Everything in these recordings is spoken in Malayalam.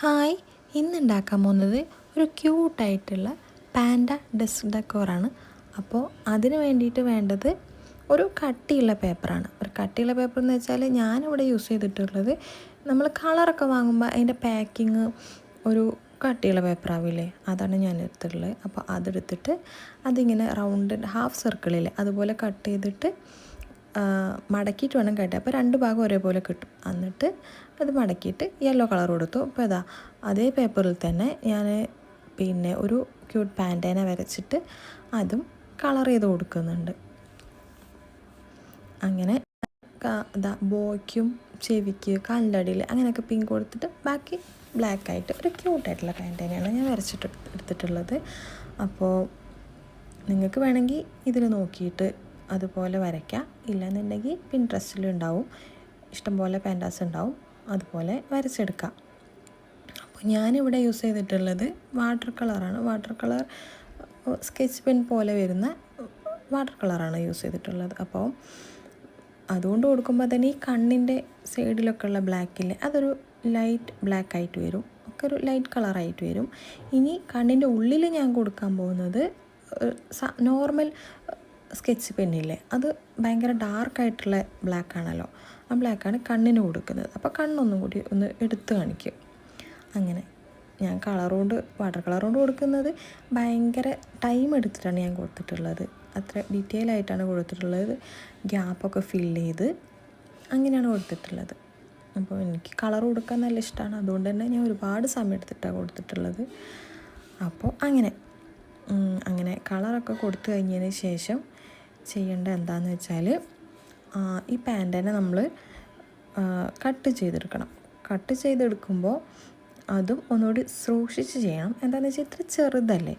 ഹായ്, ഇന്ന് ഉണ്ടാക്കാൻ പോകുന്നത് ഒരു ക്യൂട്ടായിട്ടുള്ള പാൻഡ ഡെസ്ക് ഡെക്കോറാണ്. അപ്പോൾ അതിന് വേണ്ടിയിട്ട് വേണ്ടത് ഒരു കട്ടിയുള്ള പേപ്പറാണ്. ഒരു കട്ടിയുള്ള പേപ്പർ എന്ന് വെച്ചാൽ ഞാനിവിടെ യൂസ് ചെയ്തിട്ടുള്ളത് നമ്മൾ കളറൊക്കെ വാങ്ങുമ്പോൾ അതിൻ്റെ പാക്കിങ് ഒരു കട്ടിയുള്ള പേപ്പറാവില്ലേ, അതാണ് ഞാൻ എടുത്തിട്ടുള്ളത്. അപ്പോൾ അതെടുത്തിട്ട് അതിങ്ങനെ റൗണ്ട് ഹാഫ് സർക്കിളിൽ അതുപോലെ കട്ട് ചെയ്തിട്ട് മടക്കിയിട്ട് വേണം കട്ട്. അപ്പോൾ രണ്ട് ഭാഗം ഒരേപോലെ കിട്ടും. എന്നിട്ട് അത് മടക്കിയിട്ട് യെല്ലോ കളർ കൊടുത്തു. അപ്പോൾ ഇതാ അതേ പേപ്പറിൽ തന്നെ ഞാൻ ഒരു ക്യൂട്ട് പാൻറ്റേന വരച്ചിട്ട് അതും കളർ ചെയ്ത് കൊടുക്കുന്നുണ്ട്. അങ്ങനെ ഇതാ ബോയ്ക്കും ചെവിക്ക് കാലിൻ്റെ അടിയിൽ അങ്ങനെയൊക്കെ പിങ്ക് കൊടുത്തിട്ട് ബാക്കി ബ്ലാക്കായിട്ട് ഒരു ക്യൂട്ടായിട്ടുള്ള പാൻറ്റേനയാണ് ഞാൻ എടുത്തിട്ടുള്ളത്. അപ്പോൾ നിങ്ങൾക്ക് വേണമെങ്കിൽ ഇതിൽ നോക്കിയിട്ട് അതുപോലെ വരയ്ക്കാം. ഇല്ലെന്നുണ്ടെങ്കിൽ പിൻട്രസ്റ്റിലുണ്ടാവും, ഇഷ്ടംപോലെ പാൻറ്റാസ് ഉണ്ടാവും, അതുപോലെ വരച്ചെടുക്കാം. അപ്പോൾ ഞാനിവിടെ യൂസ് ചെയ്തിട്ടുള്ളത് വാട്ടർ കളറാണ്. വാട്ടർ കളർ സ്കെച്ച് പെൻ പോലെ വരുന്ന വാട്ടർ കളറാണ് യൂസ് ചെയ്തിട്ടുള്ളത്. അപ്പോൾ അതുകൊണ്ട് കൊടുക്കുമ്പോൾ തന്നെ ഈ കണ്ണിൻ്റെ സൈഡിലൊക്കെ ഉള്ള ബ്ലാക്കില്ലേ, അതൊരു ലൈറ്റ് ബ്ലാക്ക് ആയിട്ട് വരും, ഒക്കെ ഒരു ലൈറ്റ് കളറായിട്ട് വരും. ഇനി കണ്ണിൻ്റെ ഉള്ളിൽ ഞാൻ കൊടുക്കാൻ പോകുന്നത് നോർമൽ സ്കെച്ച് പെന്നില്ലേ, അത് ഭയങ്കര ഡാർക്കായിട്ടുള്ള ബ്ലാക്കാണല്ലോ, ആ ബ്ലാക്കാണ് കണ്ണിന് കൊടുക്കുന്നത്. അപ്പോൾ കണ്ണൊന്നും കൂടി ഒന്ന് എടുത്ത് കാണിക്കും. അങ്ങനെ ഞാൻ വാട്ടർ കളർ കൊണ്ട് കൊടുക്കുന്നത് ഭയങ്കര ടൈം എടുത്തിട്ടാണ് ഞാൻ കൊടുത്തിട്ടുള്ളത്. അത്ര ഡീറ്റെയിൽ ആയിട്ടാണ് കൊടുത്തിട്ടുള്ളത്. ഗ്യാപ്പൊക്കെ ഫില്ല് ചെയ്ത് അങ്ങനെയാണ് കൊടുത്തിട്ടുള്ളത്. അപ്പോൾ എനിക്ക് കളർ കൊടുക്കാൻ നല്ല ഇഷ്ടമാണ്, അതുകൊണ്ട് തന്നെ ഞാൻ ഒരുപാട് സമയം എടുത്തിട്ടാണ് കൊടുത്തിട്ടുള്ളത്. അപ്പോൾ അങ്ങനെ കളറൊക്കെ കൊടുത്തു കഴിഞ്ഞതിന് ശേഷം ചെയ്യേണ്ടത് എന്താണെന്ന് വെച്ചാൽ ഈ പാൻറ്റേനെ നമ്മൾ കട്ട് ചെയ്തെടുക്കണം. കട്ട് ചെയ്തെടുക്കുമ്പോൾ അതും ഒന്നുകൂടി സൂക്ഷിച്ച് ചെയ്യണം. എന്താണെന്ന് വെച്ചാൽ ഇത്ര ചെറുതല്ലേ,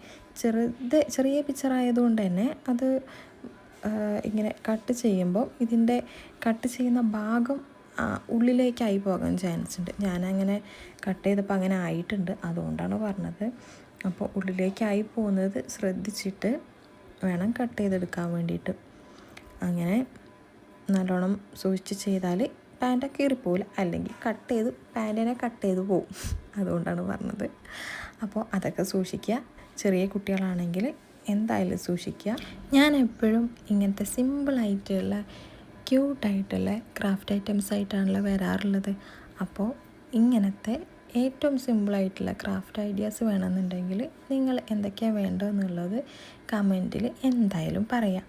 ചെറിയ പിക്ചറായതുകൊണ്ട് തന്നെ അത് ഇങ്ങനെ കട്ട് ചെയ്യുമ്പോൾ ഇതിൻ്റെ കട്ട് ചെയ്യുന്ന ഭാഗം ഉള്ളിലേക്കായി പോകാൻ ചാൻസ് ഉണ്ട്. ഞാനങ്ങനെ കട്ട് ചെയ്തപ്പോൾ അങ്ങനെ ആയിട്ടുണ്ട്, അതുകൊണ്ടാണ് പറഞ്ഞത്. അപ്പോൾ ഉള്ളിലേക്കായി പോകുന്നത് ശ്രദ്ധിച്ചിട്ട് വേണം കട്ട് ചെയ്തെടുക്കാൻ വേണ്ടിയിട്ട്. അങ്ങനെ നല്ലോണം സൂക്ഷിച്ച് ചെയ്താൽ പാൻറ്റ കീറിപ്പോവില്ല, അല്ലെങ്കിൽ പാൻറ്റിനെ കട്ട് ചെയ്ത് പോവും, അതുകൊണ്ടാണ് പറഞ്ഞത്. അപ്പോൾ അതൊക്കെ സൂക്ഷിക്കുക. ചെറിയ കുട്ടികളാണെങ്കിൽ എന്തായാലും സൂക്ഷിക്കുക. ഞാൻ എപ്പോഴും ഇങ്ങനത്തെ സിമ്പിളായിട്ടുള്ള ക്യൂട്ടായിട്ടുള്ള ക്രാഫ്റ്റ് ഐറ്റംസ് ആയിട്ടാണല്ലോ വരാറുള്ളത്. അപ്പോൾ ഇങ്ങനത്തെ ഏറ്റവും സിമ്പിളായിട്ടുള്ള ക്രാഫ്റ്റ് ഐഡിയാസ് വേണമെന്നുണ്ടെങ്കിൽ നിങ്ങൾ എന്തൊക്കെയാണ് വേണ്ടതെന്നുള്ളത് കമൻറ്റിൽ എന്തായാലും പറയാം.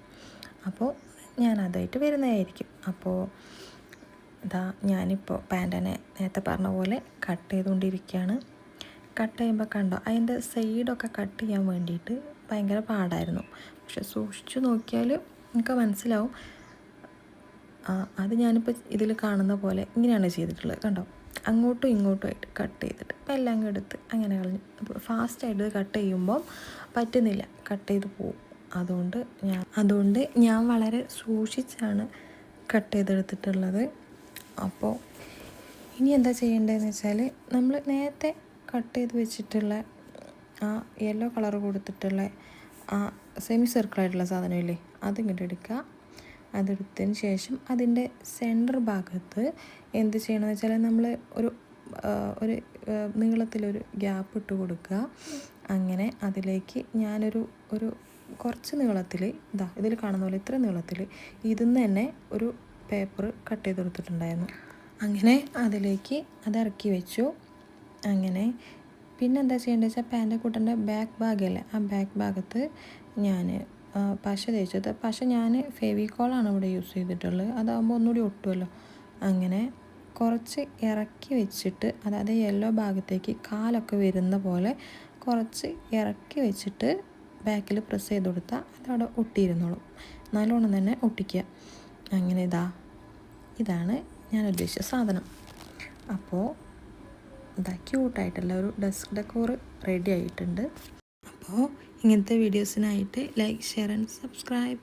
അപ്പോൾ ഞാൻ അതായിട്ട് വരുന്നതായിരിക്കും. അപ്പോൾ ഞാനിപ്പോൾ പാൻറ്റനെ നേരത്തെ പറഞ്ഞ പോലെ കട്ട് ചെയ്തുകൊണ്ടിരിക്കുകയാണ്. കട്ട് ചെയ്യുമ്പോൾ കണ്ടോ, അതിൻ്റെ സൈഡൊക്കെ കട്ട് ചെയ്യാൻ വേണ്ടിയിട്ട് ഭയങ്കര പാടായിരുന്നു. പക്ഷെ സൂക്ഷിച്ചു നോക്കിയാൽ നിങ്ങൾക്ക് മനസ്സിലാവും. അത് ഞാനിപ്പോൾ ഇതിൽ കാണുന്ന പോലെ ഇങ്ങനെയാണ് ചെയ്തിട്ടുള്ളത്. കണ്ടോ, അങ്ങോട്ടും ഇങ്ങോട്ടുമായിട്ട് കട്ട് ചെയ്തിട്ട് എല്ലാം എടുത്ത് അങ്ങനെ കളഞ്ഞു. ഫാസ്റ്റായിട്ട് കട്ട് ചെയ്യുമ്പോൾ പറ്റുന്നില്ല, കട്ട് ചെയ്ത് പോവും. അതുകൊണ്ട് ഞാൻ വളരെ സൂക്ഷിച്ചാണ് കട്ട് ചെയ്തെടുത്തിട്ടുള്ളത്. അപ്പോൾ ഇനി എന്താ ചെയ്യേണ്ടതെന്ന് വെച്ചാൽ നമ്മൾ നേരത്തെ കട്ട് ചെയ്ത് വെച്ചിട്ടുള്ള ആ യെല്ലോ കളർ കൊടുത്തിട്ടുള്ള ആ സെമി സർക്കിളായിട്ടുള്ള സാധനമില്ലേ, അതിങ്ങോട്ട് എടുക്കുക. അതെടുത്തതിന് ശേഷം അതിൻ്റെ സെൻറ്റർ ഭാഗത്ത് എന്ത് ചെയ്യണമെന്ന് വെച്ചാൽ നമ്മൾ ഒരു നീളത്തിലൊരു ഗ്യാപ്പ് ഇട്ട് കൊടുക്കുക. അങ്ങനെ അതിലേക്ക് ഞാനൊരു കുറച്ച് നീളത്തിൽ ഇതിൽ കാണുന്ന പോലെ ഇത്ര നീളത്തിൽ ഇതിന്ന് തന്നെ ഒരു പേപ്പർ കട്ട് ചെയ്ത് കൊടുത്തിട്ടുണ്ടായിരുന്നു. അങ്ങനെ അതിലേക്ക് അതിറക്കി വെച്ചു. അങ്ങനെ പിന്നെന്താ ചെയ്യേണ്ടത് വെച്ചാൽ പാൻറ്റ് കൂട്ടൻ്റെ ബാക്ക് ഭാഗമല്ലേ, ആ ബാക്ക് ഭാഗത്ത് ഞാൻ പശ തേച്ചത്. പശ ഞാൻ ഫെവിക്കോളാണ് ഇവിടെ യൂസ് ചെയ്തിട്ടുള്ളത്, അതാകുമ്പോൾ ഒന്നുകൂടി ഒട്ടുമല്ലോ. അങ്ങനെ കുറച്ച് ഇറക്കി വെച്ചിട്ട്, അതായത് യെല്ലോ ഭാഗത്തേക്ക് കാലൊക്കെ വരുന്ന പോലെ കുറച്ച് ഇറക്കി വെച്ചിട്ട് ബാക്കിൽ പ്രസ് ചെയ്ത് കൊടുത്താൽ അതവിടെ ഒട്ടിയിരുന്നോളും. നല്ലോണം തന്നെ ഒട്ടിക്കുക. അങ്ങനെ ഇതാണ് ഞാൻ ഉദ്ദേശിച്ച സാധനം. അപ്പോൾ ക്യൂട്ടായിട്ടുള്ള ഒരു ഡെസ്ക് ഡെക്കോർ റെഡി ആയിട്ടുണ്ട്. അപ്പോൾ ഇങ്ങനത്തെ വീഡിയോസിനായിട്ട് ലൈക്ക്, ഷെയർ ആൻഡ് സബ്സ്ക്രൈബ്.